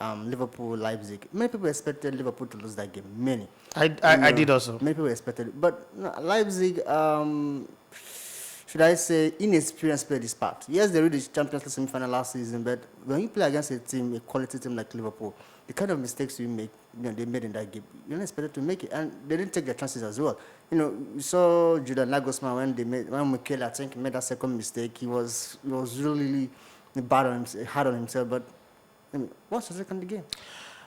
Liverpool Leipzig. Many people expected Liverpool to lose that game. Many. I did also. Many people expected it, but no, Leipzig. Should I say, inexperienced play this part. Yes, they reached the Champions League semi-final last season, but when you play against a team, a quality team like Liverpool, the kind of mistakes you make, they made in that game, you're not expected to make it, and they didn't take their chances as well. You saw Julian Nagelsmann when Mikel, I think, made that second mistake. He was really hard on himself. But what's the second game?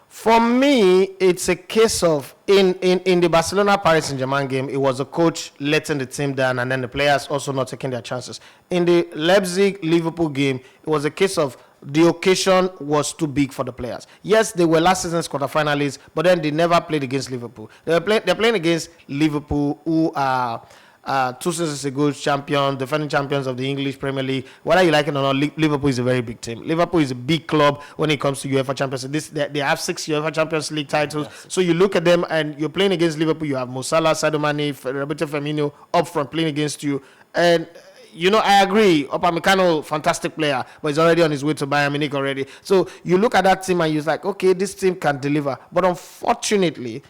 For me, it's a case of in the Barcelona-Paris Saint-Germain game, it was the coach letting the team down and then the players also not taking their chances. In the Leipzig-Liverpool game, it was a case of the occasion was too big for the players. Yes, they were last season's quarterfinalists, but then they never played against Liverpool. They're playing against Liverpool, who are 2 seasons ago defending champions of the English Premier League. Whether you like it or not, Liverpool is a very big team. Liverpool is a big club when it comes to UEFA Champions League. They have 6 UEFA Champions League titles. Yes. So you look at them and you're playing against Liverpool. You have Mo Salah, Sadio Mane, Roberto Firmino up front playing against you. And I agree. Upamecano, fantastic player, but he's already on his way to Bayern Munich already. So you look at that team and you're like, okay, this team can deliver. But unfortunately,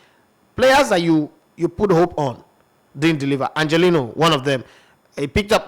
players that you put hope on didn't deliver. Angelino, one of them.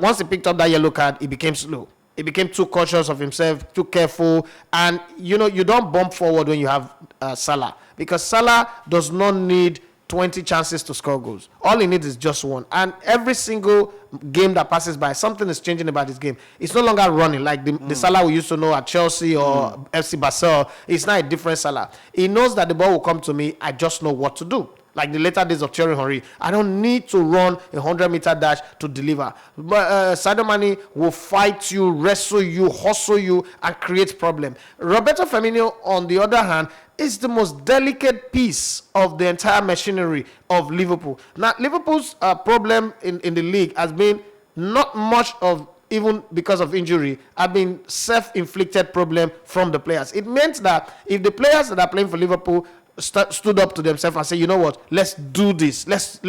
Once he picked up that yellow card, he became slow. He became too cautious of himself, too careful. And, you don't bump forward when you have Salah. Because Salah does not need 20 chances to score goals. All he needs is just one. And every single game that passes by, something is changing about his game. It's no longer running like the Salah we used to know at Chelsea or FC Barcelona. It's not a different Salah. He knows that the ball will come to me. I just know what to do. Like the later days of Thierry Henry, I don't need to run a 100-meter dash to deliver. But Sadio Mane will fight you, wrestle you, hustle you, and create problem. Roberto Firmino, on the other hand, is the most delicate piece of the entire machinery of Liverpool. Now, Liverpool's problem in the league has been not much of, even because of injury, have been self-inflicted problem from the players. It meant that if the players that are playing for Liverpool stood up to themselves and say, you know what, let's do this, let's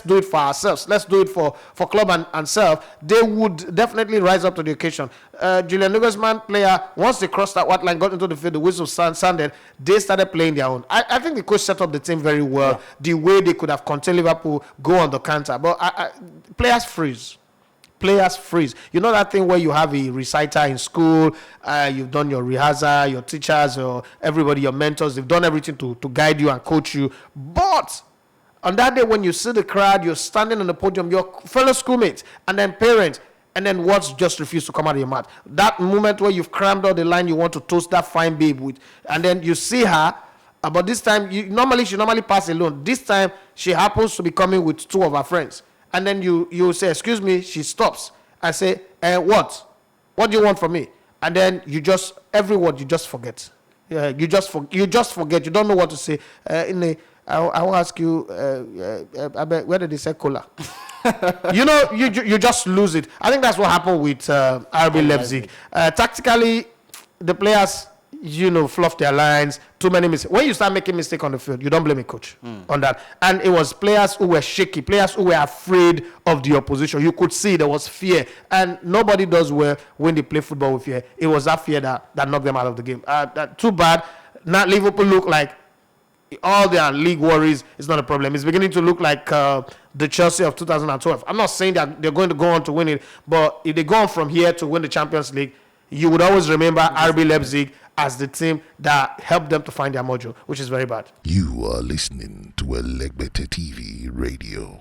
do it for ourselves, let's do it for club and self, they would definitely rise up to the occasion. Julian Nagelsmann player, once they crossed that white line, got into the field, the whistle sounded, they started playing their own. I think the coach set up the team very well, the way they could have contained Liverpool, go on the counter, but players freeze. Players freeze. You know that thing where you have a reciter in school, you've done your rehearsal, your teachers, or everybody, your mentors, they've done everything to guide you and coach you. But on that day when you see the crowd, you're standing on the podium, your fellow schoolmates, and then parents, and then words just refuse to come out of your mouth. That moment where you've crammed out the line you want to toast that fine babe with, and then you see her, but this time, she normally pass alone. This time, she happens to be coming with 2 of her friends. And then you say, excuse me, she stops. I say, what? What do you want from me? And then every word you just forget. Yeah, you just forget. You don't know what to say. I will ask you, where did they say cola? you just lose it. I think that's what happened with RB Leipzig. Tactically, the players, fluff their lines, too many mistakes. When you start making mistakes on the field, you don't blame a coach on that. And it was players who were shaky, players who were afraid of the opposition. You could see there was fear. And nobody does well when they play football with fear. It was that fear that knocked them out of the game. Too bad. Now Liverpool look like all their league worries is not a problem. It's beginning to look like the Chelsea of 2012. I'm not saying that they're going to go on to win it, but if they go on from here to win the Champions League, you would always remember RB Leipzig as the team that helped them to find their mojo, which is very bad. You are listening to Elegbete TV Radio.